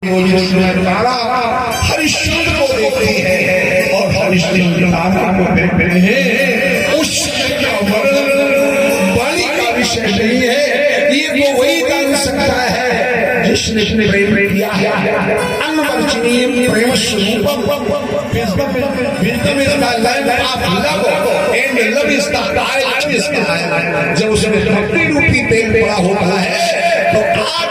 तारा हरिश्चंद्र को देखती है और हरिश्चंद्र तारा को देखते हैं। उस क्या वर्णन वाणी का विषय नहीं है, ये तो वही जान सकता है जिसने प्रेम किया है। अनवर्चनीय प्रेम स्वरूपम, wisdom is the land of love and love is the highest sky। जब उसमें भक्ति रूपी तेल पड़ा होता है तो आप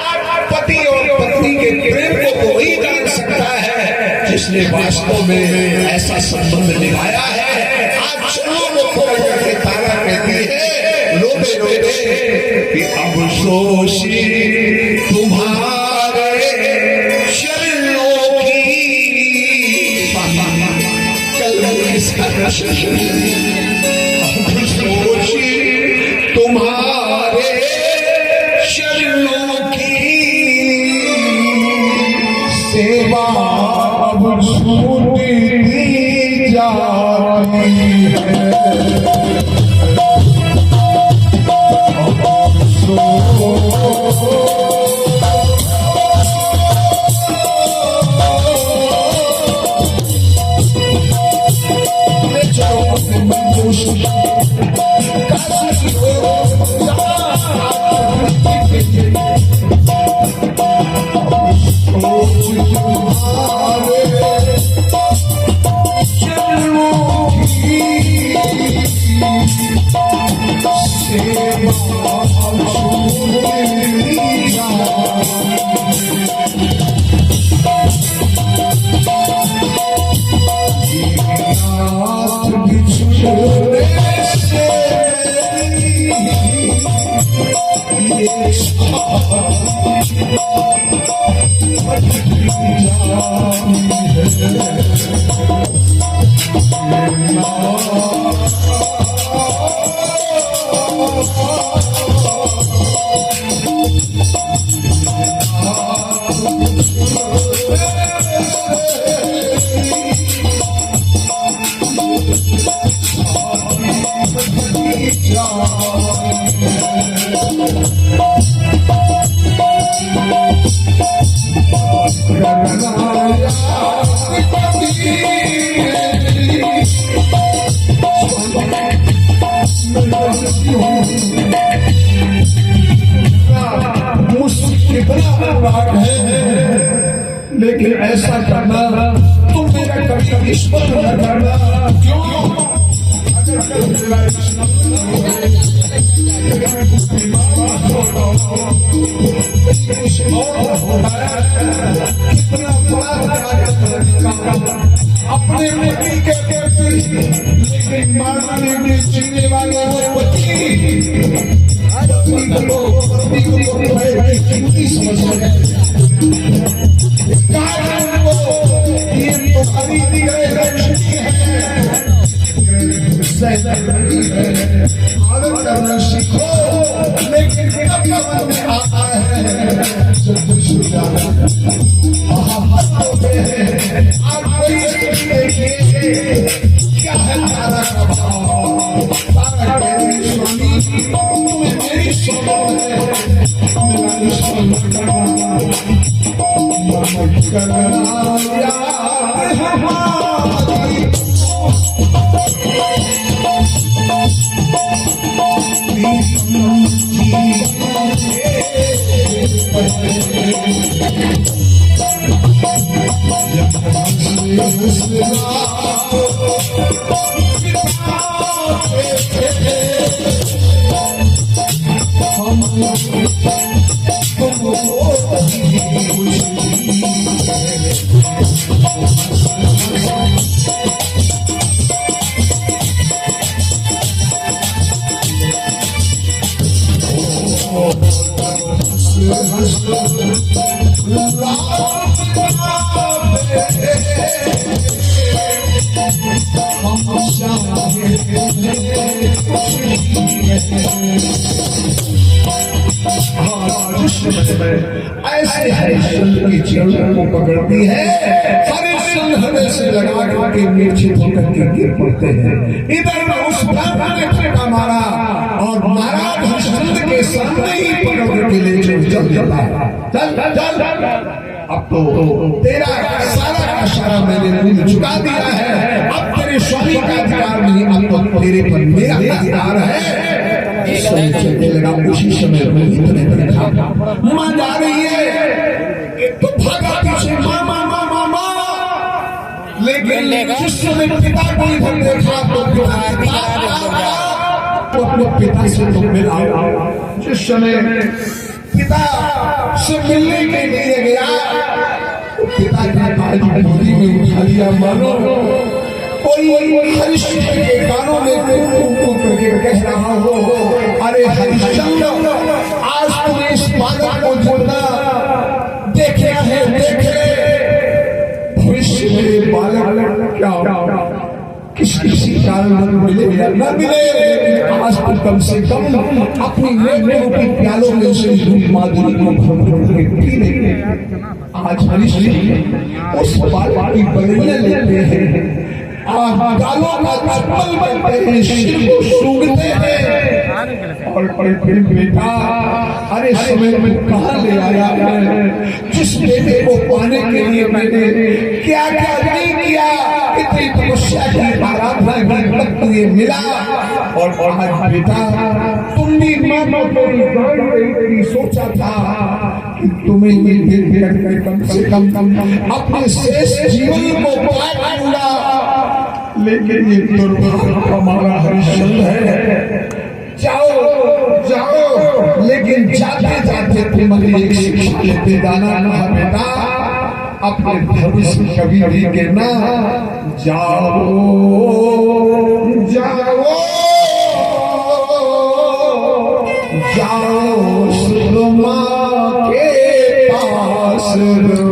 पति और पत्नी के प्रेम को तो वही जान सकता है जिसने वास्तव में ऐसा संबंध निभाया है। आज चलो वो खोल करके तारा कहती है रोते रोते कि अब सोची तुम्हारे चरणों की कल किसका प्रश्न, अब सोची तुम्हारे चरणों की सेवा अब छूटती जा रही है। लेकिन ऐसा करना तुम मेरा कभी स्मरण न करना। क्यों? अपने पति के लेकिन मारने में जीने वाले वो पति आदर करना सीखो, लेकिन आता है जब आप कोई क्या है तारा का भाव। तारा मेरी स्वामी तुम्हें मेरी सोबत है, मेरा स्मरण करना ऐसे हरिश्चंद्र की चरणों को पकड़ती है। हरिश्चंद्र हृदय से लगा के मूर्छित होकर के गिर पड़ते हैं। इधर उस ब्राह्मण ने फेंका मारा और महाराज हरिश्चंद्र के सामने ही पकड़ के ले चल चल चल अब तो तेरा सारा का सारा मैंने मुंह झुका दिया है, अब तेरे स्वामी का अधिकार नहीं, अब तो तेरे पर मेरा अधिकार है। इस समय चलने लगा। उसी समय रोहित ने देखा माँ जा रही है, तो भागा पीछे माँ माँ माँ माँ माँ। लेकिन जिस समय पिता को इधर देखा तो अपने पिता से तो मिला। जिस समय पिता से मिलने के लिए गया, पिता ने बाल गोदी में उठा लिया, मानो कोई हरिश्चंद्र के कानों में करके कह रहा हो, अरे हरिश्चंद्र, आज तुम इस बालक को जितना देखे है देखे, भविष्य में बालक क्या किसी कारण मिले या न मिले, आज तो कम से कम अपनी नेत्रों की प्यालों में से दूध माधुरी को भर के पी लेंगे। आज हरिश्चंद्र उस बालक की बलियां लेते हैं, गालों का चप्पल बनते हैं, सिर को सूंघते हैं, और फिर बेटा अरे समय में कहाँ ले आया है? जिस बेटे को पाने के लिए मैंने क्या क्या नहीं किया, इतनी तपस्या की, आराधना तक तुझे मिला, और आज बेटा तुम भी मानो तो सोचा था कि तुम्हें ये कम से कम अपने शेष जीवन को पार दूंगा, लेकिन ये दुर्भाग्य हमारा हरिश्चंद्र है। जाओ जाओ, लेकिन जाते जाते तुम्हारी एक शिक्षा लेते जाना, कहा बेटा अपने भविष्य कभी भी कहना, जाओ जाओ जाओ सुरमा के पास रहो।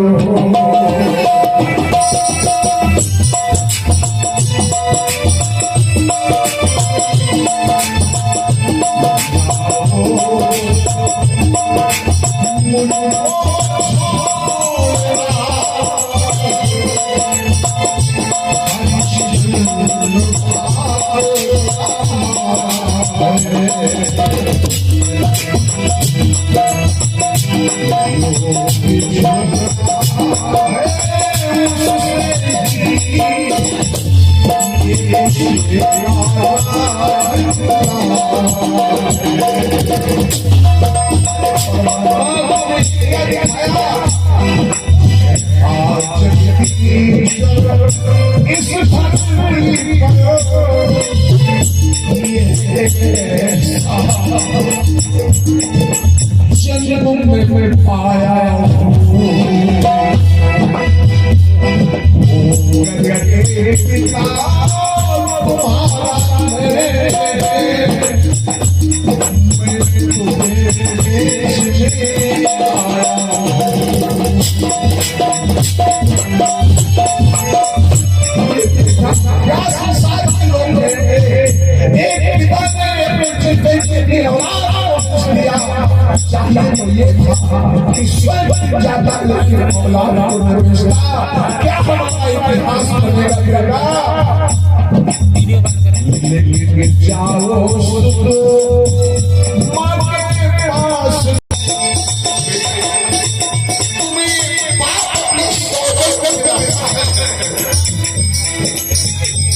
जन्म में पाया क्या हमारा इतिहास बनेगा। लेकिन जाओ माँ के पास,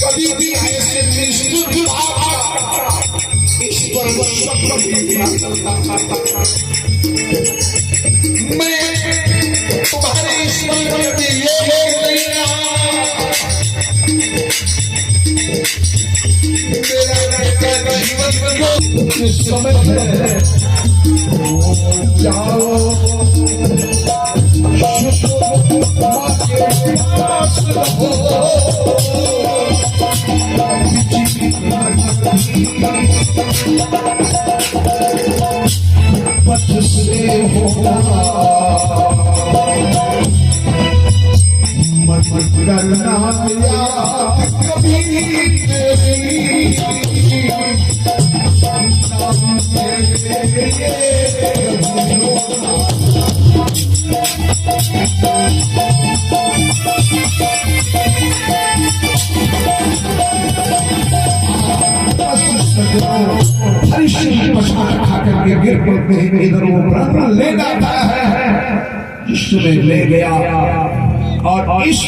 कभी भी ऐसे निष्ठुर इस पर मैं तुम्हारे ईश्वर के लिए नहीं मेरा जीवन समय जाओ पथ से होगा मत करना कभी हरिश्चंद्र पछाड़ खा करके गिर पड़ते हैं, इधर वो ब्राह्मण ले जाता है। कृष्ण में ले गया और इस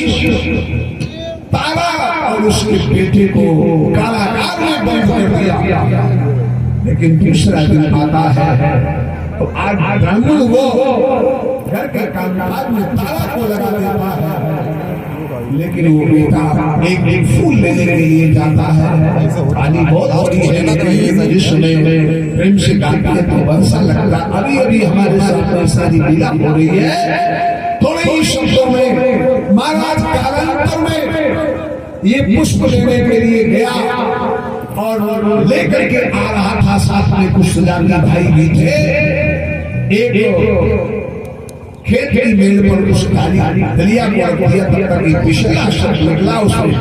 तारा और उसके बेटे को कारागार में बंद कर दिया। लेकिन दूसरा दिन आता है तो आज ब्राह्मण वो घर के कामकाज में तारा को लगा देता है, लेकिन वो बेटा एक फूल लेने के लिए जाता है। पानी बहुत होती है लेकिन जिसमें प्रेम से गाती है तो बरसा लगता। अभी अभी हमारे साथ सारी लीला हो रही है। थोड़े ही शब्दों में महाराज कालांतर में ये पुष्प लेने के लिए गया और लेकर के आ रहा था। साथ में कुछ सुजानदार भाई भी थे। एक खेत की मेल पर उस दलिया को रख दिया, तब तक एक पिछला शब्द निकला उसमें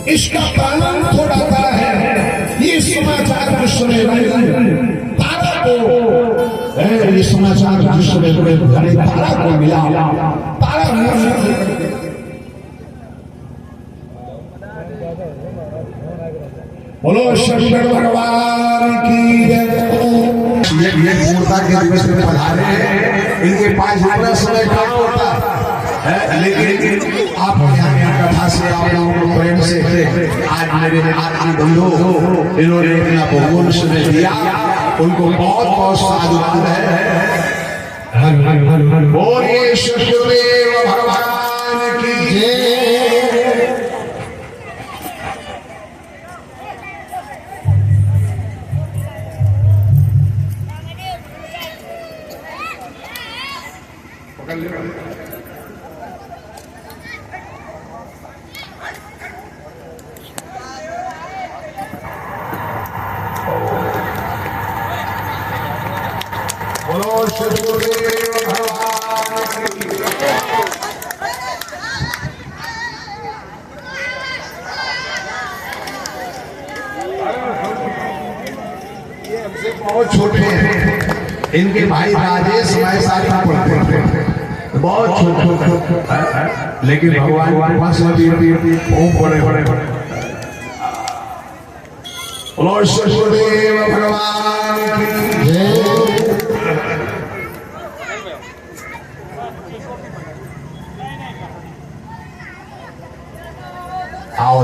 इसका पालन थोड़ा सा है। ये समाचार जिस समय तारा को ये समाचार जिस समय तारा को मिला, तारा बोलो शंकर भगवान की जय। ये मूर्ता के दिवस में पधारे हैं, इनके पास इतना समय कहाँ होता है, लेकिन आप यहाँ कथा से आप लोगों को प्रेम से आज मेरे आत्मा बंधु इन्होंने अपना बहुमूल्य समय दिया, उनको बहुत बहुत साधुवाद है। बोलिए सत्यदेव भगवान की जय। बोलो सत्यदेव भगवान की जय। ये हमसे बहुत छोटे हैं, इनके भाई राजेश हमारे साथ पढ़ते हैं, बहुत छोटे, लेकिन भगवान के पास बड़े बड़े बोलो सत्यदेव भगवान की जय। आओ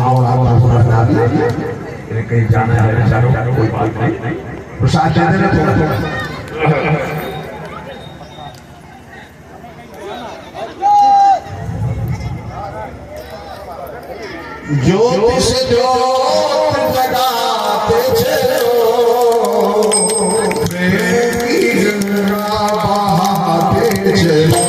कहीं जाना है, चारों कोई बात नहीं, प्रसाद दे देना थोड़ा थोड़ा। ज्योति से ज्योत जगाते चलो, प्रेम की गंगा बहाते चलो।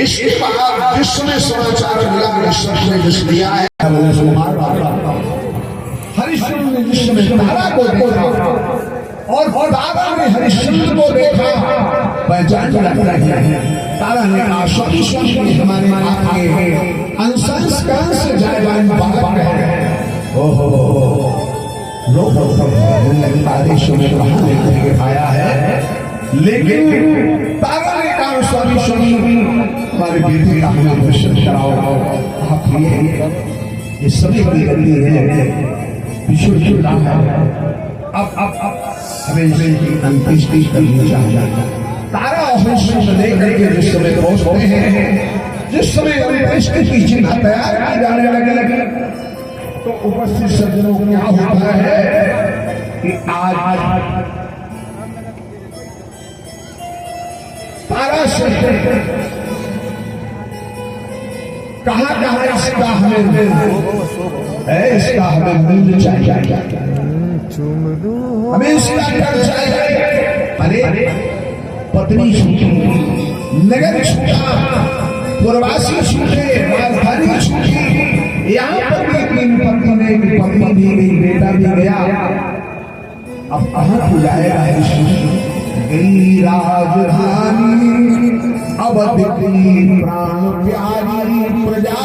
इसके बाद जिसने समाचार मिला हरिश्चंद्र ने जिस दिया है, हरिश्चंद्र ने जिसने तारा को देखा और तारा ने हरिश्चंद्र को देखा, पहचान लगता है। तारा ने कहा स्वामी हमारे आपके अंशंस्कार से जायवान बालक है। ओहो लोग आदेशों में कहा लेकर आया है, लेकिन तारा ने कहा स्वामी हमारे बेटे का हमें दर्शन कराओ। आप ये सभी बड़ी गलती है, विशुद्ध है। अब हमें इनकी अंत्येष्टि करनी चाहिए। तारा ऑफिस में लेकर के जिस समय पहुंचते हैं, जिस समय अंत्येष्टि की चिन्ह तैयार की जाने लगे तो उपस्थित सज्जनों को क्या होता है कि आज तारा से कहाँ इसका हमें मूल्य चाहिए, हमें इसका डर चाहिए। अरे पत्नी छूटी, नगर छूटा, पूर्वासी छूटे, राजधानी छूटी, यहाँ पर भी पत्नी भी गई, बेटा भी गया। अब कहाँ को जाएगा गई राजधानी, अवध की प्राण प्यारी प्रजा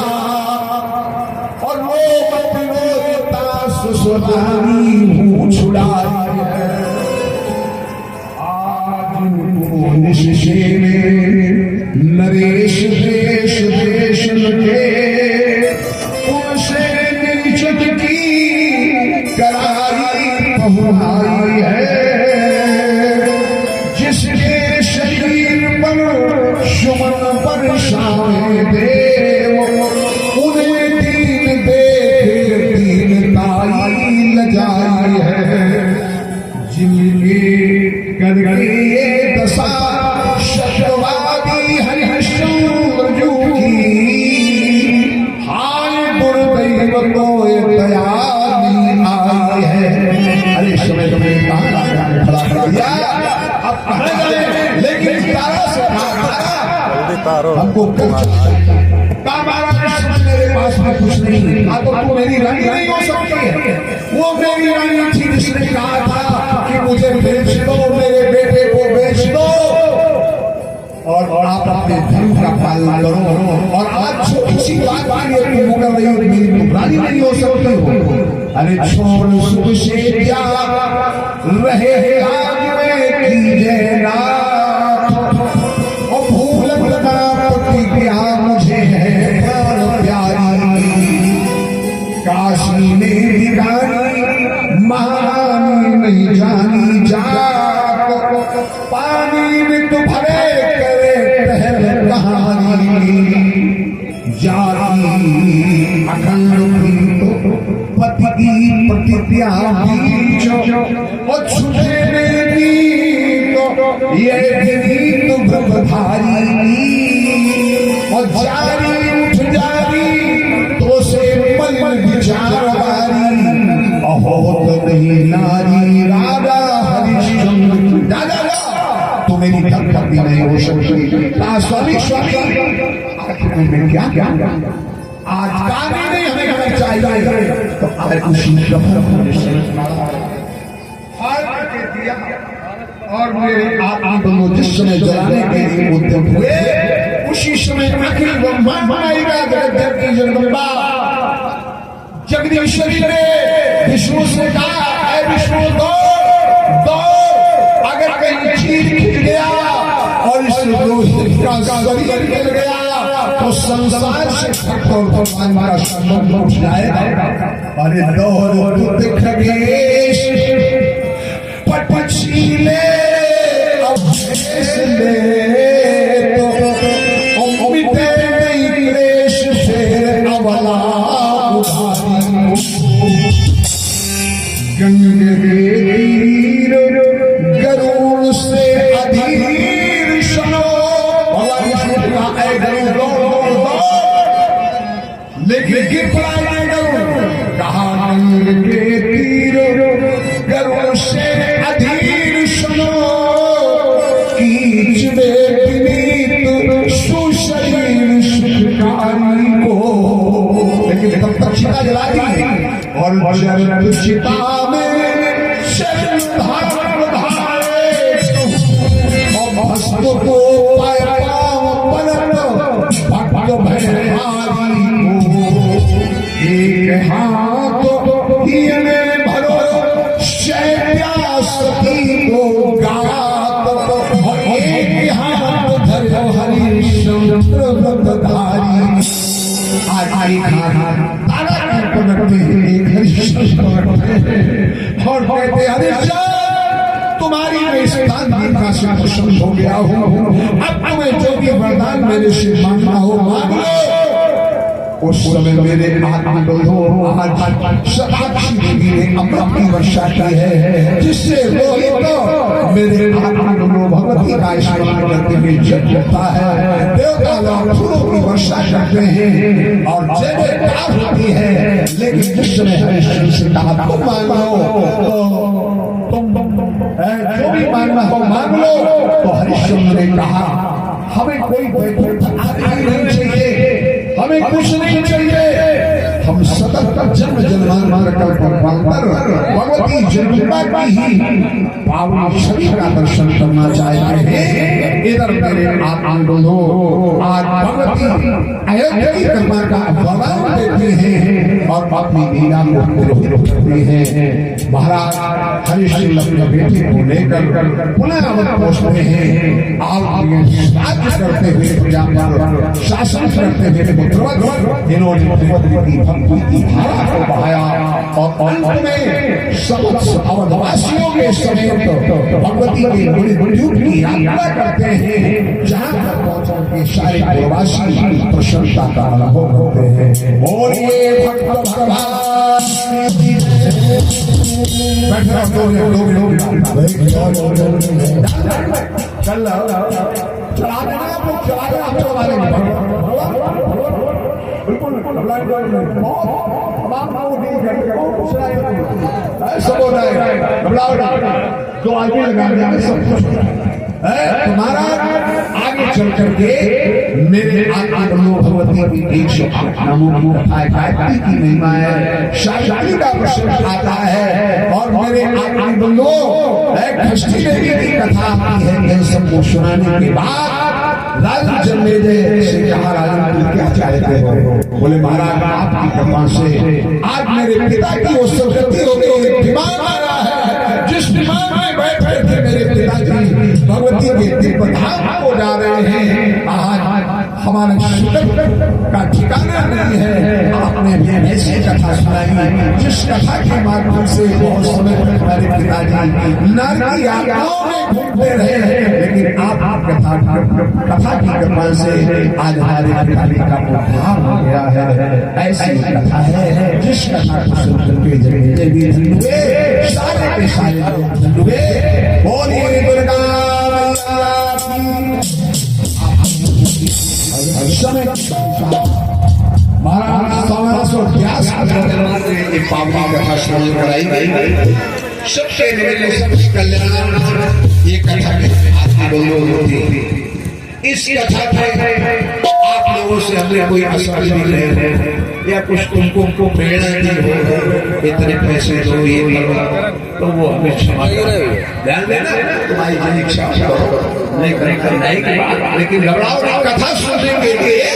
और वो पतिव्रता सुसुरानी मुँह छुड़ाई है। आज निश्चय में नरेश देश देश के उनसे निश्चित की करारी पहुँचाई है। जिसके शरीर पर सुमन पर शामे देव, उन्हें दीन देख दीनताई लजाई है। जिनके करके ये दशा शतवादी हरिश्चंद्र की, हाय गुरुदैव को दयाली आई है। अरे समय कहाँ खड़ा कर दिया, अब कहाँ गए? लेकिन तारा से हमको मेरे पास में कुछ नहीं, तो तू मेरी रानी नहीं हो सकती है। वो मेरी रानी थी जिसने कहा था कि मुझे बेच दो, मेरे बेटे को बेच दो और आप अपने धर्म का पालन करो। और आज छोटी बात कर रही हो, मेरी रानी नहीं हो सकती हो। अरे छोड़ सुख से क्या रहे आज में कीजिए ना, और भूल लगा प्रतिज्ञा मुझे है प्राण प्यारी। काशी में बिगाड़ी महारानी नहीं जानी जा, पानी में तो भरे करे पहल कहानी। जाती अखंड पति की प्रतिज्ञा और छुटे मेरी ये गीत ब्रह्मधारी और जारी उठ जारी तो से मन विचारधारी। अहो तो नहीं नारी राजा हरिश्चंद्र दादा, तो मेरी धर्मपत्नी नहीं हो सकती। स्वामी स्वामी में क्या क्या आज गाने नहीं हमें चाहिए, तो और मेरे आत्मा दोनों जिस समय जलाने के लिए उद्यम हुए, उसी समय अखिल ब्रह्मांड बनाएगा जगत की जगदम्बा जगदीश्वरी ने विष्णु से कहा, है विष्णु दो दो, अगर कहीं चीज खिंच गया और इस का शरीर गिर गया तो संसार से भगवान का संबंध उठ जाएगा। अरे दो खगेश पछीले ले तो मिटे नहीं क्लेश फिर अवला गंगे तीर गरुड़ से अधीर सुनो, लेकिन कहा गंगे के तीर गरुड़ से अधीर सुनो, कीच में विनीत सुशरीर सुखकारी को। लेकिन तब तक चिता जला दी और चिता में भस्म को पाया पलट भक्त भैरवारी को। एक हाथ में भरो शैव्यासती को गात, एक हाथ धरो हरिश्चंद्र व्रतधारी। आज तारा की पलटते एक हरिश्चंद्र और कहते हरिश्चंद्र तू तुम्हारी मैं इस तांत्रिका से प्रसन्न हो गया हूँ। अब तुम्हें जो भी वरदान मेरे से मांगना हो मांग लो। उस समय मेरे आत्मबंधुओं आज साक्षी देवी ने अमृत की वर्षा की है, जिससे रोहित मेरे आत्मबंधु भगवती का स्मरण करते हुए जग होता है। देवता लोग फूलों की वर्षा करते हैं और जय जयकार होती है। लेकिन जिस समय हरिश्चंद्र से कहा तुम मांगो, जो भी मांगना हो मांग लो, तो हरिश्चंद्र ने कहा हमें कोई नहीं चाहिए, हमें कुछ नहीं चाहिए। हम सतत जन्म जन्मांतर भगवती जगदम्बा की ही पावन छवि का दर्शन करना चाहते हैं। इधर मेरे आनंदो आज भगवती अयोध्या की कृपा का वरदान देती हैं और अपनी लीला को तिरोहित करती हैं। महाराज हरिश्चंद्र अपने बेटे को लेकर पुनः अवध पहुंचते हैं। आप राज्य करते हुए प्रजा पर शासन करते हुए इन्होंने भगवती की भक्ति की धारा को बहाया और अंत में समस्त अवधवासियों के समेत भगवती की मृत्यु की यात्रा करते हैं, जहाँ पर पहुंचकर के सारे पूर्ववासी प्रसन्नता का अनुभव होते हैं। बोलिए भक्त भगवान तो आगे लगाने सब तुम्हारा आगे चल करके मेरे आत्मा भगवती की 108 नामों गायत्री की महिमा है, शास्त्री का प्रसंग आता है और मेरे आत्मा खष्टी देवी की कथा आती है। इन सबको सुनाने के बाद राजा जन्मेजय से कहा राजन क्या चाहते हो? बोले महाराज आपकी कृपा से आज मेरे पिता की वो सदगति हो गई, विमान आ रहा है। जिस विमान में बैठ रहे थे मेरे पिताजी भगवती के दिव्य धाम को जा रहे हैं, आज हमारे सुख का ठिकाना नहीं है। आपने भी ऐसी कथा सुनाई जिस कथा के माध्यम से बहुत समय तक हमारे पिताजी नर की यात्राओं में घूमते रहे, लेकिन आप कथा की कृपा से आज हमारे पिताजी का उद्धार हो गया है। ऐसी कथा है जिस कथा को सुनकर के जगह भी धन्य सारे के सारे लोग धन्य। बोलिए दुर्गा महाराज 1211 एक पावनी कथा श्रवण कराई गई। सबसे निमित्त कल्याण ये कथा होती। इस कथा में आप लोगों से हमें कोई आशा नहीं रहे या कुछ तुमको प्रेरणा नहीं हो, इतने पैसे दो ये करो, तो वो हमें क्षमा ध्यान देना तुम्हारी जो इच्छा नहीं करें, लेकिन घबराओ कथा सुनने के लिए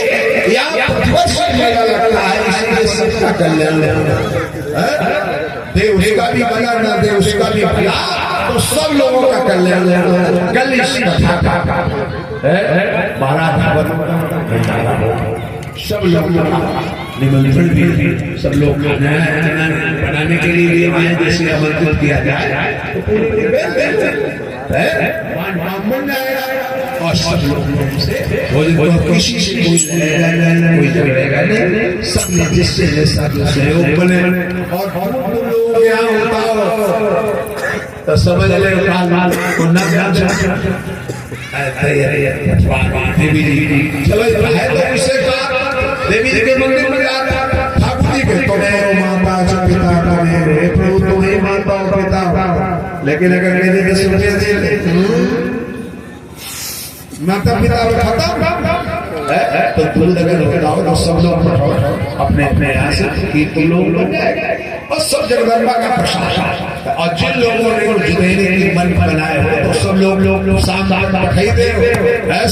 या प्रतिवर्ष मेला लगता है, इसलिए सबका कल्याण दे, उसका भी भला ना दे उसका भी भला, तो सब लोगों का कल्याण कल इस कथा का महाराज सब लोग निमंत्रण भी सब लोग बनाने के लिए आए, जैसे आमंत्रित किया जाए और सब लोग किसी से कोई रहेगा नहीं, सब ने जिससे सहयोग बने और लोग यहाँ होता तो समझ ले देवी जी चलो है तो उससे देवी जी के मंदिर में जाता ठाकुर जी के तो माता पिता करे प्रभु तो ही माता और पिता, लेकिन अगर मेरे दे माता पिता खत्म तो तुम अगर बताओ तो सब लोग अपने अपने यहाँ से कि तुम लोग बन जाएगा और सब जगदम्बा का प्रसाद। और जिन लोगों ने जुदेने की मन बनाए हो तो सब लोग शाम खरीदे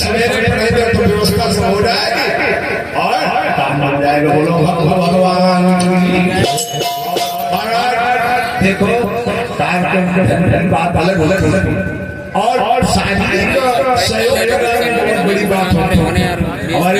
सवेरे खरीदे तो व्यवस्था से हो जाएगी और काम बन जाएगा। बोलो भगवान देखो कार्यक्रम बात अलग अलग और सामाजिक सहयोग करना बहुत बड़ी बात होती है। हमारे